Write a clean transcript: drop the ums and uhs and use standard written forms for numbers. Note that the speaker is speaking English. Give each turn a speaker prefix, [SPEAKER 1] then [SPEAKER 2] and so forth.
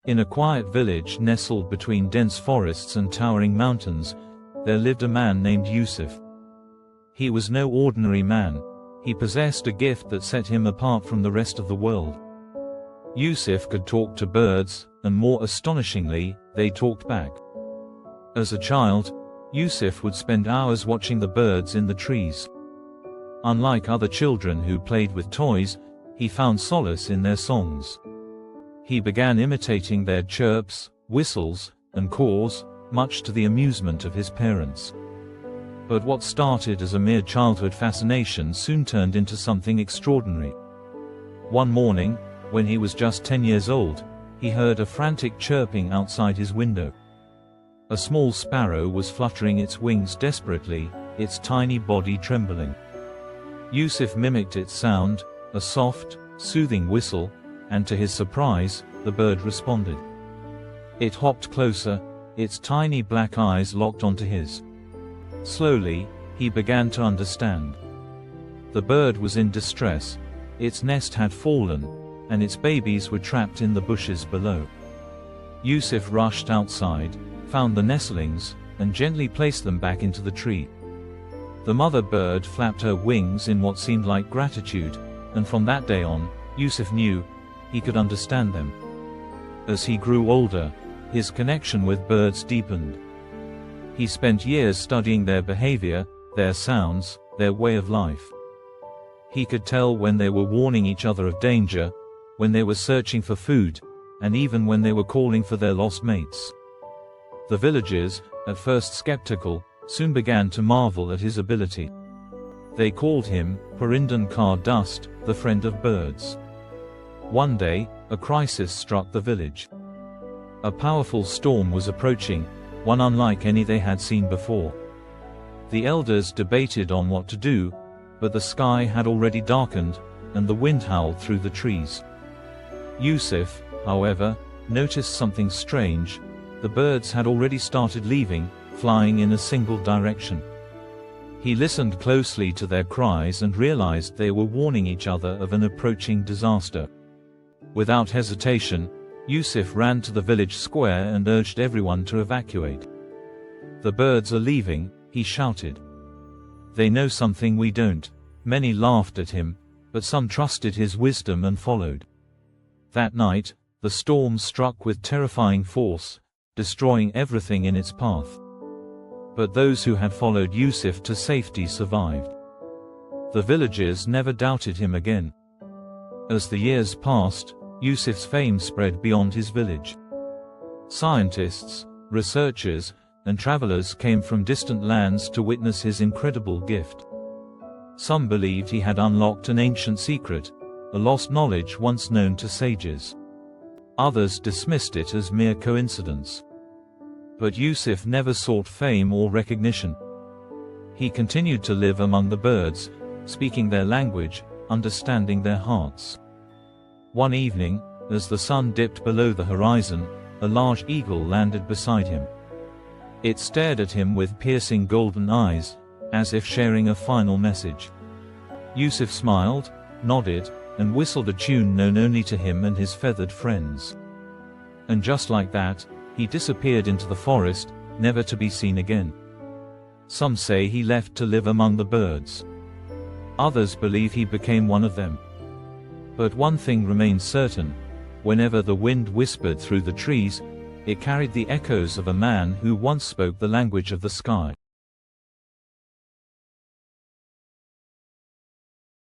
[SPEAKER 1] In a quiet village nestled between dense forests and towering mountains, there lived a man named Yusuf. He was no ordinary man. He possessed a gift that set him apart from the rest of the world. Yusuf could talk to birds, and more astonishingly, they talked back. As a child, Yusuf would spend hours watching the birds in the trees. Unlike other children who played with toys, he found solace in their songs. He began imitating their chirps, whistles, and caws, much to the amusement of his parents. But what started as a mere childhood fascination soon turned into something extraordinary. One morning, when he was just 10 years old, he heard a frantic chirping outside his window. A small sparrow was fluttering its wings desperately, its tiny body trembling. Yusuf mimicked its sound, a soft, soothing whistle, and to his surprise, the bird responded. It hopped closer, its tiny black eyes locked onto his. Slowly, he began to understand. The bird was in distress, its nest had fallen, and its babies were trapped in the bushes below. Yusuf rushed outside, found the nestlings, and gently placed them back into the tree. The mother bird flapped her wings in what seemed like gratitude, and from that day on, Yusuf knew he could understand them. As he grew older, his connection with birds deepened. He spent years studying their behavior, their sounds, their way of life. He could tell when they were warning each other of danger, when they were searching for food, and even when they were calling for their lost mates. The villagers, at first skeptical, soon began to marvel at his ability. They called him Parindan Kar Dust, the friend of birds. One day, a crisis struck the village. A powerful storm was approaching, one unlike any they had seen before. The elders debated on what to do, but the sky had already darkened, and the wind howled through the trees. Yusuf, however, noticed something strange. The birds had already started leaving, flying in a single direction. He listened closely to their cries and realized they were warning each other of an approaching disaster. Without hesitation, Yusuf ran to the village square and urged everyone to evacuate. "The birds are leaving," he shouted. "They know something we don't." Many laughed at him, but some trusted his wisdom and followed. That night, the storm struck with terrifying force, destroying everything in its path. But those who had followed Yusuf to safety survived. The villagers never doubted him again. As the years passed, Yusuf's fame spread beyond his village. Scientists, researchers, and travelers came from distant lands to witness his incredible gift. Some believed he had unlocked an ancient secret, a lost knowledge once known to sages. Others dismissed it as mere coincidence. But Yusuf never sought fame or recognition. He continued to live among the birds, speaking their language, understanding their hearts. One evening, as the sun dipped below the horizon, a large eagle landed beside him. It stared at him with piercing golden eyes, as if sharing a final message. Yusuf smiled, nodded, and whistled a tune known only to him and his feathered friends. And just like that, he disappeared into the forest, never to be seen again. Some say he left to live among the birds. Others believe he became one of them. But one thing remains certain: whenever the wind whispered through the trees, it carried the echoes of a man who once spoke the language of the sky.